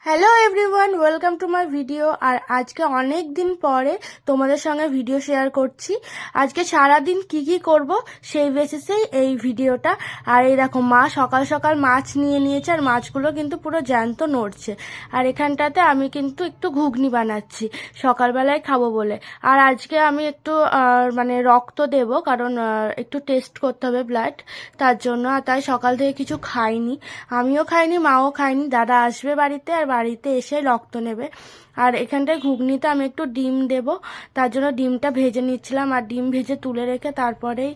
Hello everyone, welcome to my video. আর আজকে অনেক দিন পরে তোমাদের সঙ্গে ভিডিও শেয়ার করছি। আজকে সারাদিন কি কি করব সেই বেসিসেই এই ভিডিওটা। আর এই দেখো, মা সকাল সকাল মাছ নিয়ে নিয়েছে, আর মাছগুলো কিন্তু পুরো জ্যান্ত নড়ছে। আর এখানটাতে আমি কিন্তু একটু ঘুগনি বানাচ্ছি সকালবেলায় খাবো বলে। আর আজকে আমি একটু মানে রক্ত দেব, কারণ একটু টেস্ট করতে হবে ব্লাড, তার জন্য। আর তাই সকাল থেকে কিছু খাইনি, আমিও খাইনি, মাও খাইনি। দাদা আসবে বাড়িতে, আর বাড়িতে এসে রক্ত নেবে। আর এখানটায় ঘুগনিতে আমি একটু ডিম দেব, তার জন্য ডিমটা ভেজে নিচ্ছিলাম। আর ডিম ভেজে তুলে রেখে তারপরেই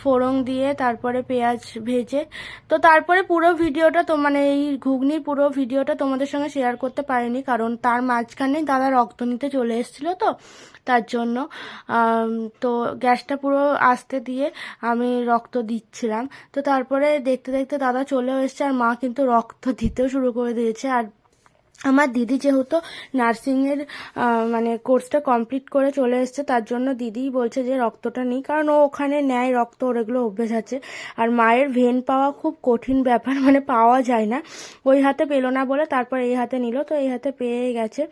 ফোড়ন দিয়ে তারপরে পেঁয়াজ ভেজে, তো তারপরে পুরো ভিডিওটা তো মানে এই ঘুগনির পুরো ভিডিওটা তোমাদের সঙ্গে শেয়ার করতে পারিনি, কারণ তার মাঝখানেই দাদা রক্ত নিতে চলে এসেছিলো, তো তার জন্য তো গ্যাসটা পুরো আস্তে দিয়ে আমি রক্ত দিচ্ছিলাম। তো তারপরে দেখতে দেখতে দাদা চলেও এসছে, আর মা কিন্তু রক্ত দিতেও শুরু করে দিয়েছে। আর আমার দিদি যেহেতু নার্সিংয়ের মানে কোর্সটা কমপ্লিট করে চলে এসছে, তার জন্য দিদিই বলছে যে রক্তটা নিই, কারণ ও ওখানে নেয় রক্ত, ওর এগুলো অভ্যেস আছে। আর মায়ের ভেন পাওয়া খুব কঠিন ব্যাপার, মানে পাওয়া যায় না। ওই হাতে পেলো না বলে তারপর এই হাতে নিল, তো এই হাতে পেয়ে গেছে।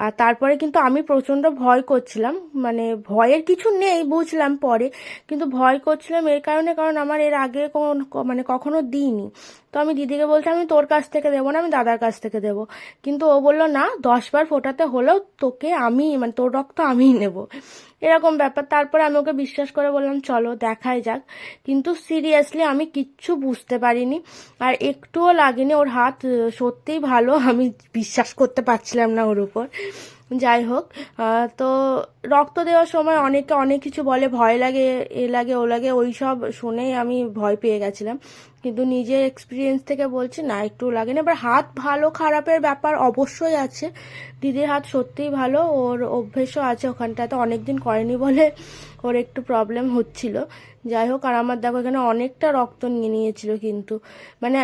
আর তারপরে কিন্তু আমি প্রচণ্ড ভয় করছিলাম, মানে ভয়ের কিছু নেই বুঝলাম পরে, কিন্তু ভয় করছিলাম এর কারণে, কারণ আমার এর আগে মানে কখনো দিইনি। তো আমি দিদিকে বলছি আমি তোর কাছ থেকে দেবো না, আমি দাদার কাছ থেকে দেবো। কিন্তু ও বললো না, 10 বার ফোটাতে হলেও তোকে আমি, মানে তোর রক্ত আমিই নেব, এরকম ব্যাপার। তারপরে আমি ওকে বিশ্বাস করে বললাম চলো দেখাই যাক। কিন্তু সিরিয়াসলি আমি কিচ্ছু বুঝতে পারিনি, আর একটুও লাগেনি। ওর হাত সত্যিই ভালো, আমি বিশ্বাস করতে পারছিলাম না ওর উপর। যাই হোক, তো রক্ত দেওয়ার সময় অনেকে অনেক কিছু বলে, ভয় লাগে, এ লাগে ও লাগে, ওই সব শুনেই আমি ভয় পেয়ে গেছিলাম। কিন্তু নিজের এক্সপিরিয়েন্স থেকে বলছি না, একটু লাগে না। এবার হাত ভালো খারাপের ব্যাপার অবশ্যই আছে, দিদির হাত সত্যিই ভালো, ওর অভ্যেসও আছে ওখানটাতে, অনেকদিন করেনি বলে ওর একটু প্রবলেম হচ্ছিল। যাই হোক, আর আমার দেখো এখানে অনেকটা রক্ত নিয়ে নিয়েছিল, কিন্তু মানে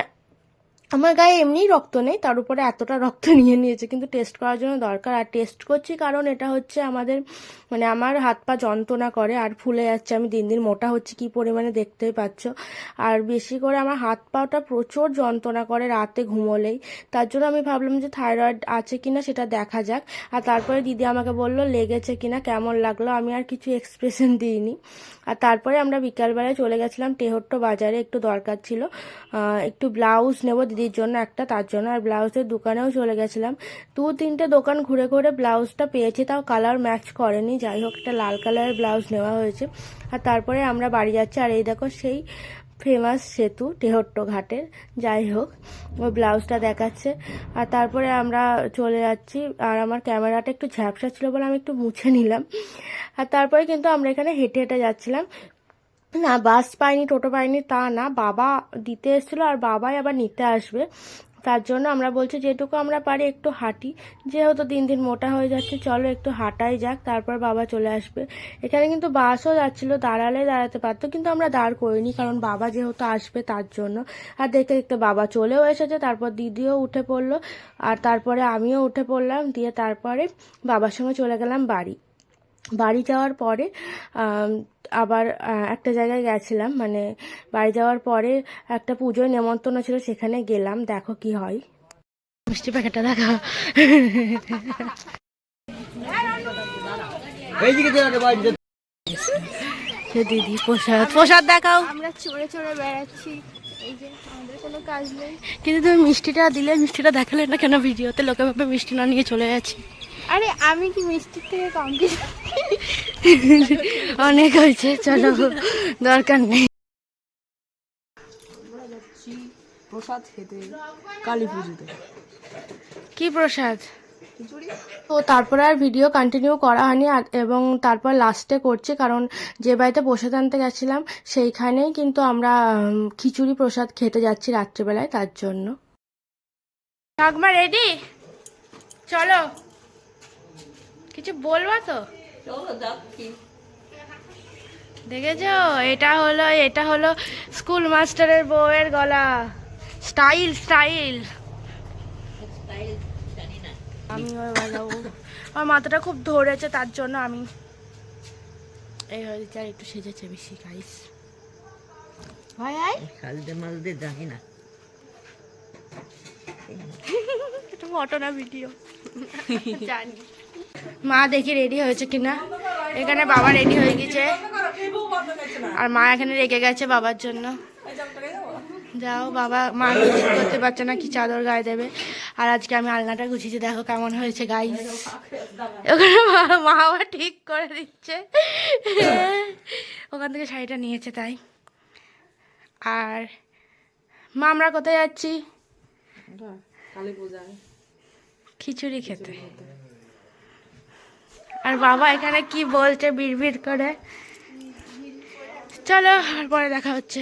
আমার গায়ে এমনিই রক্ত নেই, তার উপরে এতটা রক্ত নিয়ে নিয়েছে, কিন্তু টেস্ট করার জন্য দরকার। আর টেস্ট করছি কারণ এটা হচ্ছে আমাদের, মানে আমার হাত পা যন্ত্রণা করে আর ফুলে যাচ্ছে, আমি দিন দিন মোটা হচ্ছে কি পরিমাণে দেখতেই পাচ্ছ। আর বেশি করে আমার হাত পাটা প্রচুর যন্ত্রণা করে রাতে ঘুমোলেই, তার জন্য আমি ভাবলাম যে থাইরয়েড আছে কিনা সেটা দেখা যাক। আর তারপরে দিদি আমাকে বললো লেগেছে কিনা, কেমন লাগলো, আমি আর কিছু এক্সপ্রেশন দিইনি। আর তারপরে আমরা বিকালবেলায় চলে গেছিলাম টেহট্ট বাজারে, একটু দরকার ছিল, একটু ব্লাউজ নেব দিদির জন্য একটা, তার জন্য। আর ব্লাউজের দোকানেও চলে গেছিলাম, 2-3টে দোকান ঘুরে ঘুরে ব্লাউজটা পেয়েছি, তাও কালার ম্যাচ করেনি। যাই হোক, একটা লাল কালারের ব্লাউজ নেওয়া হয়েছে। আর তারপরে আমরা বাড়ি যাচ্ছি। আর এই দেখো সেই ফেমাস সেতু টেহট্ট ঘাটের, যাই হোক ওই ব্লাউজটা দেখাচ্ছে। আর তারপরে আমরা চলে যাচ্ছি, আর আমার ক্যামেরাটা একটু ঝাপসা ছিল বলে আমি একটু মুছে নিলাম। আর তারপরে কিন্তু আমরা এখানে হেঁটে হেঁটে যাচ্ছিলাম, না বাস পাইনি, টোটো পাইনি তা না, বাবা দিতে এসেছিলো, আর বাবাই আবার নিতে আসবে, তার জন্য আমরা বলছি যেটুকু আমরা পারি একটু হাঁটি, যেহেতু দিন দিন মোটা হয়ে যাচ্ছে, চলো একটু হাঁটাই যাক, তারপর বাবা চলে আসবে। এখানে কিন্তু বাসও যাচ্ছিল, দাঁড়ালে দাঁড়াতে পারতো, কিন্তু আমরা দাঁড় করিনি, কারণ বাবা যেহেতু আসবে তার জন্য। আর দেখতে দেখতে বাবা চলেও এসেছে, তারপর দিদিও উঠে পড়লো, আর তারপরে আমিও উঠে পড়লাম, দিয়ে তারপরে বাবার সঙ্গে চলে গেলাম বাড়ি। বাড়ি যাওয়ার পরে আবার একটা জায়গায় গেছিলাম, মানে বাড়ি যাওয়ার পরে একটা পুজোয় নেমন্তন্ন ছিল, সেখানে গেলাম, দেখো কি হয়। মিষ্টি প্যাকেটটা দেখা, দিদি প্রসাদ প্রসাদ দেখাও। আমরা চড়ে চড়ে বেড়াচ্ছি, এই যে আমাদের কোনো কাজ নেই। কিন্তু তুমি মিষ্টিটা দিলে, মিষ্টিটা দেখালে না কেন ভিডিওতে? লোকে ভাবে মিষ্টি না নিয়ে চলে যাচ্ছি। আরে আমি কি মিষ্টির থেকে কম কিছু? অনেক হয়েছে, চলো দরকার নেই। প্রসাদ খেতে কালী পুজোতে। কি প্রসাদ? তো তারপরে আর ভিডিও কন্টিনিউ করা হয়নি, এবং তারপর লাস্টে করছি, কারণ যে বাড়িতে প্রসাদ আনতে গেছিলাম সেইখানেই কিন্তু আমরা খিচুড়ি প্রসাদ খেতে যাচ্ছি রাত্রিবেলায়, তার জন্য। ঠাকমা রেডি, চলো, কিছু বলবা তো? দেখেছো, এটা হলো স্কুল মাস্টারের বউয়ের গলা, স্টাইল স্টাইল। আমি বাজাবো, আমার মাথাটা খুব ধরেছে, তার জন্য আমি এই হয়েছে, আর একটু সেজেছে বেশি গাইস। ভাই আয় খালদে মালদে জানি না, এটা ফটো না ভিডিও জানি। মা দেখি রেডি হয়েছে কিনা। এখানে বাবা রেডি হয়ে গেছে আর মা এখানে রেগে গেছে বাবার জন্য। যাও, বাবা মা ঠিক করতে পারছে না কি চাদর গায়ে দেবে। আর আজকে আমি আলনাটা গুছিয়েছি, দেখো কেমন হয়েছে গাইস। ওখানে মা আবার ঠিক করে দিচ্ছে, ওখান থেকে শাড়িটা নিয়েছে তাই। আর মা আমরা কোথায় যাচ্ছি? কালী পূজায় খিচুড়ি খেতে। আর বাবা এখানে কি বলছে বিড়বিড় করে। চলো আর পরে দেখা হচ্ছে।